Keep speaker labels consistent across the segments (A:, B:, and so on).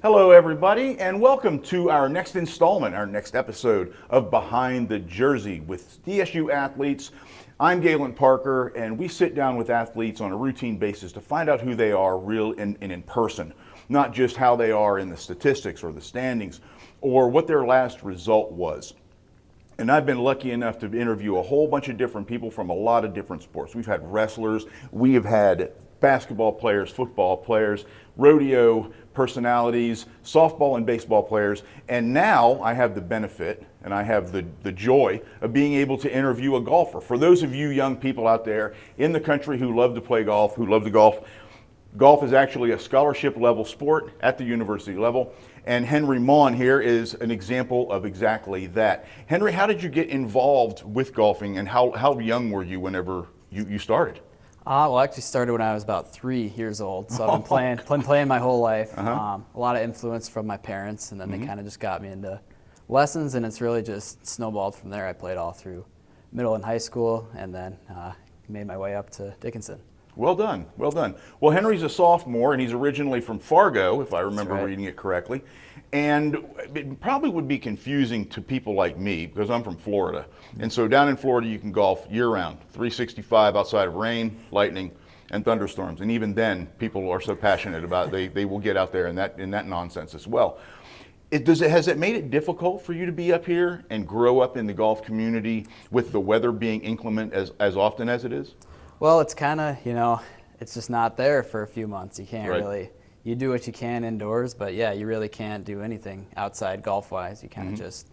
A: Hello, everybody, and welcome to our next installment, our next episode of Behind the Jersey with DSU athletes. I'm Galen Parker, and we sit down with athletes on a routine basis to find out who they are real and in person, not just how they are in the statistics or the standings or what their last result was. And I've been lucky enough to interview a whole bunch of different people from a lot of different sports. We've had wrestlers, we have had basketball players, football players, rodeo personalities, softball and baseball players, and now I have the benefit and I have the joy of being able to interview a golfer. For those of you young people out there in the country who love to play golf, who love to golf is actually a scholarship level sport at the university level. And Henry Maughan here is an example of exactly that. Henry, how did you get involved with golfing, and how young were you whenever you started?
B: Well, I actually started when I was about 3 years old, so I've been playing my whole life. A lot of influence from my parents, and then they kind of just got me into lessons, and it's really just snowballed from there. I played all through middle and high school, and then made my way up to Dickinson.
A: Well done, well done. Well, Henry's a sophomore, and he's originally from Fargo, if I remember reading it correctly. And it probably would be confusing to people like me, because I'm from Florida. And so down in Florida, you can golf year-round, 365 outside of rain, lightning, and thunderstorms. And even then, people are so passionate about it, they will get out there in that nonsense as well. Has it made it difficult for you to be up here and grow up in the golf community with the weather being inclement as often as it is?
B: Well, it's kind of, it's just not there for a few months. You can't really, you do what you can indoors, but yeah, you really can't do anything outside golf-wise. You kind of just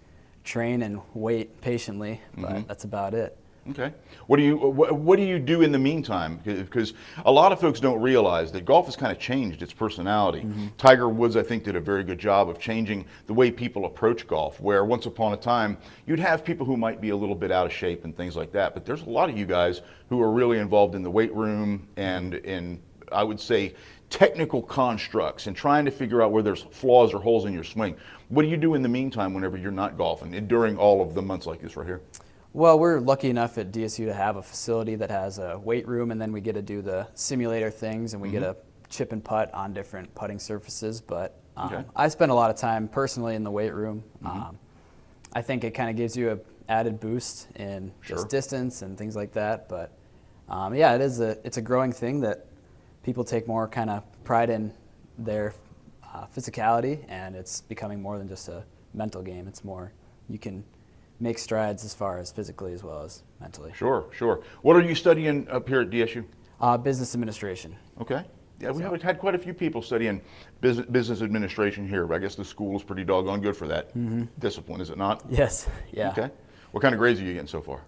B: train and wait patiently, but that's about it.
A: Okay. What do you do in the meantime? Because a lot of folks don't realize that golf has kind of changed its personality. Tiger Woods, I think, did a very good job of changing the way people approach golf, where once upon a time you'd have people who might be a little bit out of shape and things like that, but there's a lot of you guys who are really involved in the weight room and in, I would say, technical constructs and trying to figure out where there's flaws or holes in your swing. What do you do in the meantime whenever you're not golfing and during all of the months like this right here?
B: Well, we're lucky enough at DSU to have a facility that has a weight room, and then we get to do the simulator things, and we get to chip and putt on different putting surfaces. But I spend a lot of time personally in the weight room. I think it kind of gives you an added boost in just distance and things like that. But yeah, it's a growing thing that people take more kind of pride in their physicality, and it's becoming more than just a mental game. It's more, you can make strides as far as physically as well as mentally.
A: Sure. What are you studying up here at DSU?
B: Business administration.
A: Okay. Yeah, we have had quite a few people studying business administration here, but I guess the school is pretty doggone good for that discipline, is it not?
B: Yes. Yeah.
A: Okay. What kind of grades are you getting so far?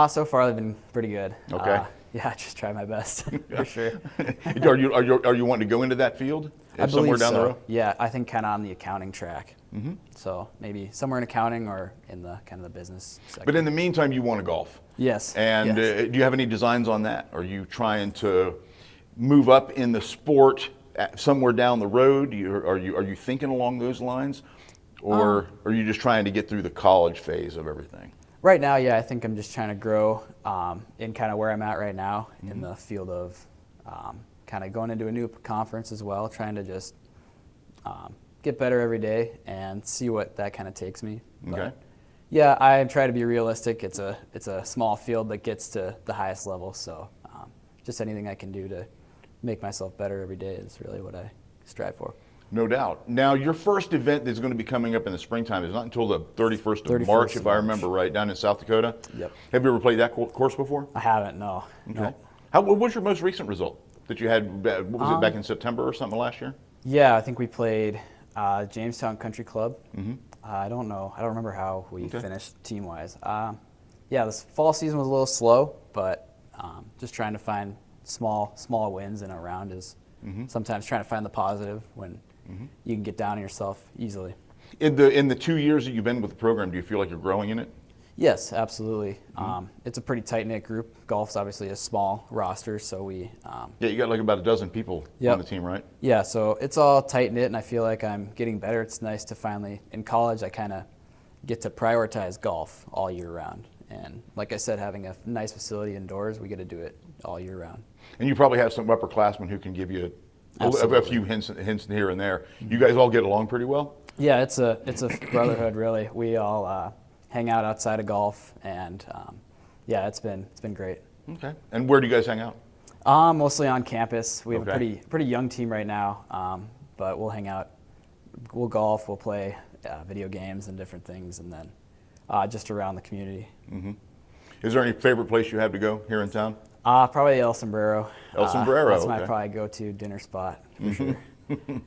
B: So far they've been pretty good.
A: Okay.
B: Yeah, I just try my best for sure.
A: Are you wanting to go into that field?
B: I believe
A: somewhere down
B: so.
A: the road?
B: Yeah, I think kind of on the accounting track. So maybe somewhere in accounting or in the kind of the business sector.
A: But in the meantime, you want to golf.
B: Yes.
A: And
B: yes.
A: Do you have any designs on that? Are you trying to move up in the sport somewhere down the road? Are you thinking along those lines, or are you just trying to get through the college phase of everything?
B: Right now, yeah, I think I'm just trying to grow in kind of where I'm at right now in the field of kind of going into a new conference as well, trying to just get better every day and see what that kind of takes me.
A: Okay.
B: But yeah, I try to be realistic. It's a small field that gets to the highest level, so just anything I can do to make myself better every day is really what I strive for.
A: No doubt. Now, your first event that's going to be coming up in the springtime is not until the 31st of March, if I remember right, down in South Dakota.
B: Yep.
A: Have you ever played that course before?
B: I haven't, no.
A: Okay. What was your most recent result that you had? What was it, back in September or something last year?
B: Yeah, I think we played Jamestown Country Club. I don't know. I don't remember how we finished team-wise. Yeah, this fall season was a little slow, but just trying to find small wins in a round is sometimes trying to find the positive when you can get down on yourself easily.
A: In the 2 years that you've been with the program, do you feel like you're growing in it?
B: Yes, absolutely. It's a pretty tight-knit group. Golf's obviously a small roster, so we...
A: yeah, you got like about a dozen people on the team, right?
B: Yeah, so it's all tight-knit, and I feel like I'm getting better. It's nice to finally, in college, I kind of get to prioritize golf all year round. And like I said, having a nice facility indoors, we get to do it all year round.
A: And you probably have some upperclassmen who can give you a few hints here and there. You guys all get along pretty well?
B: Yeah, it's a brotherhood really. We all hang out outside of golf, and yeah, it's been great.
A: Okay. And where do you guys hang out?
B: Mostly on campus. We have a pretty young team right now, but we'll hang out. We'll golf. We'll play video games and different things, and then just around the community.
A: Mm-hmm. Is there any favorite place you have to go here in town?
B: Probably El Sombrero.
A: El Sombrero.
B: That's my probably go-to dinner spot for sure.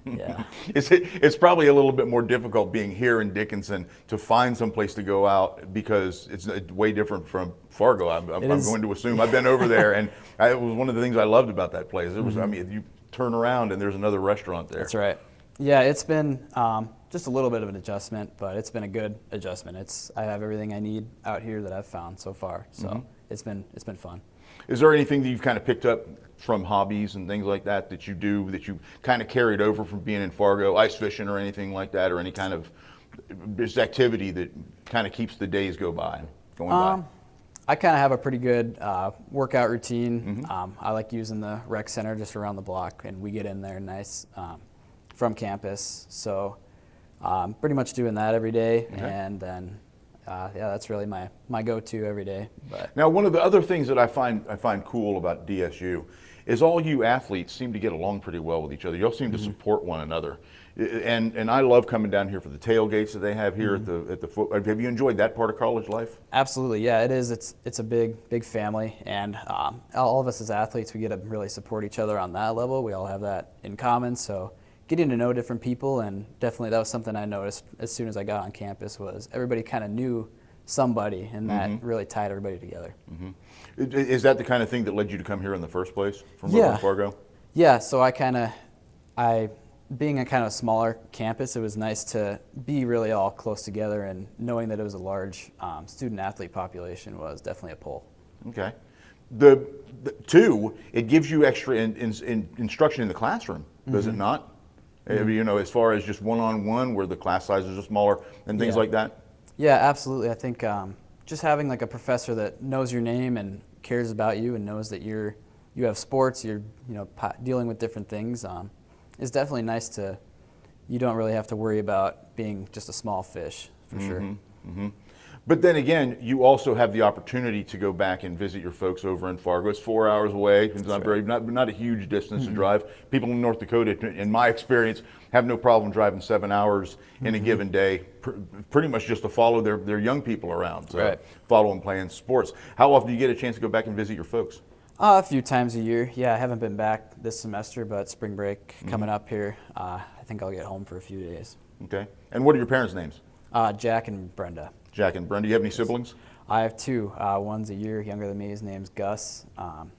B: Yeah.
A: It's probably a little bit more difficult being here in Dickinson to find some place to go out because it's way different from Fargo. I'm going to assume. I've been over there, and it was one of the things I loved about that place. It was, I mean, you turn around and there's another restaurant there.
B: That's right. Yeah, it's been just a little bit of an adjustment, but it's been a good adjustment. I have everything I need out here that I've found so far, so it's been fun.
A: Is there anything that you've kind of picked up from hobbies and things like that that you do that you kind of carried over from being in Fargo, ice fishing or anything like that, or any kind of just activity that kind of keeps the days going by?
B: I kind of have a pretty good workout routine. I like using the rec center just around the block, and we get in there nice from campus. So pretty much doing that every day, and then yeah, that's really my go-to every day. But
A: now, one of the other things that I find cool about DSU is all you athletes seem to get along pretty well with each other. You all seem to support one another, and I love coming down here for the tailgates that they have here at the foot. Have you enjoyed that part of college life?
B: Absolutely, yeah, it is. It's a big family, and all of us as athletes, we get to really support each other on that level. We all have that in common, so getting to know different people, and definitely that was something I noticed as soon as I got on campus, was everybody kind of knew somebody, and that really tied everybody together.
A: Is that the kind of thing that led you to come here in the first place from Fargo?
B: Yeah, so being a kind of smaller campus, it was nice to be really all close together, and knowing that it was a large student athlete population was definitely a pull.
A: Okay. It gives you extra instruction in the classroom, does it not? You know, as far as just one-on-one, where the class sizes are smaller and things like that? Yeah,
B: absolutely. I think just having like a professor that knows your name and cares about you and knows that you have sports, you're dealing with different things, is definitely nice you don't really have to worry about being just a small fish, for sure.
A: But then again, you also have the opportunity to go back and visit your folks over in Fargo. It's 4 hours away. It's not a huge distance to drive. People in North Dakota, in my experience, have no problem driving 7 hours in a given day, pretty much just to follow their young people around, follow them playing sports. How often do you get a chance to go back and visit your folks?
B: A few times a year. Yeah, I haven't been back this semester, but spring break coming up here, I think I'll get home for a few days.
A: Okay. And what are your parents' names?
B: Jack and Brenda.
A: Jack and Brenda. Do you have any siblings?
B: I have two. One's a year younger than me. His name's Gus.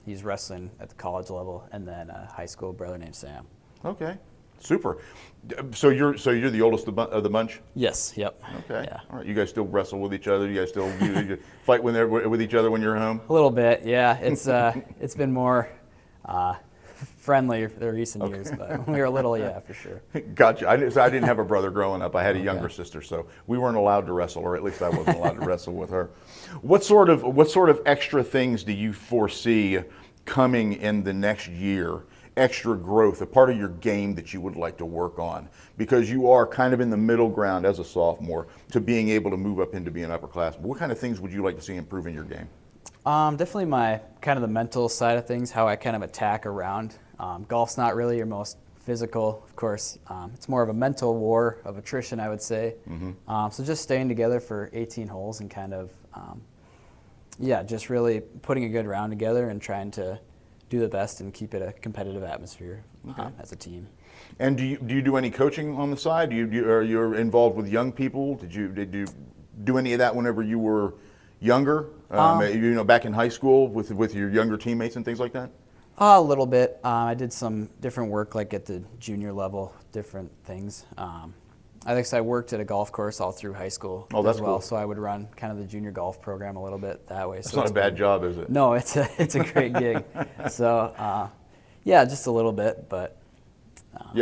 B: He's wrestling at the college level, and then a high school brother named Sam.
A: Okay, super. So you're the oldest of the bunch?
B: Yes. Yep.
A: Okay.
B: Yeah.
A: All right. You guys still wrestle with each other? You guys still you fight with each other when you're home?
B: A little bit. Yeah. It's been more friendly the recent years, but when we were little, yeah, for sure.
A: Gotcha. I didn't have a brother growing up. I had a younger sister, so we weren't allowed to wrestle, or at least I wasn't allowed to wrestle with her. What sort of extra things do you foresee coming in the next year? Extra growth, a part of your game that you would like to work on, because you are kind of in the middle ground as a sophomore to being able to move up into being upperclassmen. What kind of things would you like to see improve in your game?
B: Definitely my kind of the mental side of things, how I kind of attack around. Golf's not really your most physical, of course. It's more of a mental war of attrition, I would say. So just staying together for 18 holes and kind of, just really putting a good round together and trying to do the best and keep it a competitive atmosphere as a team.
A: And do you do any coaching on the side? Are you involved with young people? Did you do any of that whenever you were younger? Back in high school with your younger teammates and things like that?
B: A little bit. I did some different work, like at the junior level, different things. I worked at a golf course all through high school as well, cool. So I would run kind of the junior golf program a little bit that way.
A: That's not a bad job, is it?
B: No, it's a great gig. So, just a little bit, but.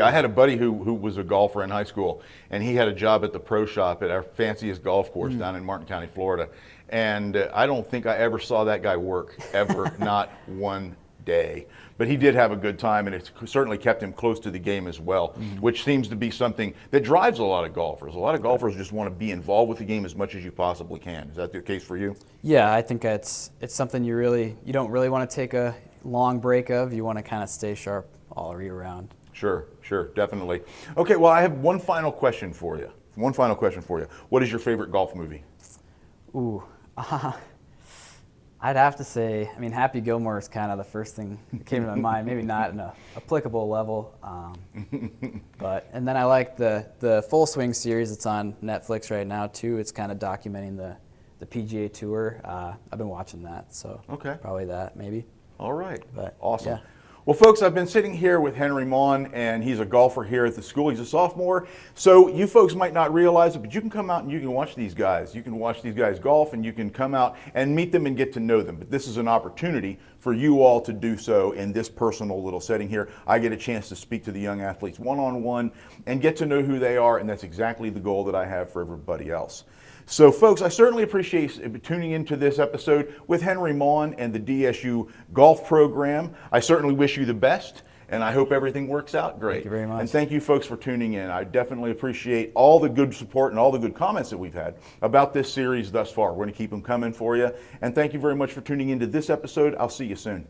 A: I had a buddy who was a golfer in high school, and he had a job at the pro shop at our fanciest golf course down in Martin County, Florida. And I don't think I ever saw that guy work, ever, not one day. But he did have a good time, and it certainly kept him close to the game as well, which seems to be something that drives a lot of golfers. A lot of golfers just want to be involved with the game as much as you possibly can. Is that the case for you?
B: Yeah, I think it's something you don't really want to take a long break of. You want to kind of stay sharp all year round.
A: Sure, definitely. Okay, well, I have one final question for you. What is your favorite golf movie?
B: Ooh, I'd have to say, I mean, Happy Gilmore is kind of the first thing that came to my mind. Maybe not in a applicable level, and then I like the Full Swing series. It's on Netflix right now too. It's kind of documenting the PGA Tour. I've been watching that, so probably that maybe.
A: All right,
B: but,
A: awesome.
B: Yeah.
A: Well, folks, I've been sitting here with Henry Maughan, and he's a golfer here at the school. He's a sophomore. So you folks might not realize it, but you can come out and you can watch these guys. You can watch these guys golf, and you can come out and meet them and get to know them. But this is an opportunity for you all to do so in this personal little setting here. I get a chance to speak to the young athletes one-on-one and get to know who they are, and that's exactly the goal that I have for everybody else. So, folks, I certainly appreciate tuning into this episode with Henry Maughan and the DSU golf program. I certainly wish you the best, and I hope everything works out great.
B: Thank you very much.
A: And thank you, folks, for tuning in. I definitely appreciate all the good support and all the good comments that we've had about this series thus far. We're going to keep them coming for you. And thank you very much for tuning into this episode. I'll see you soon.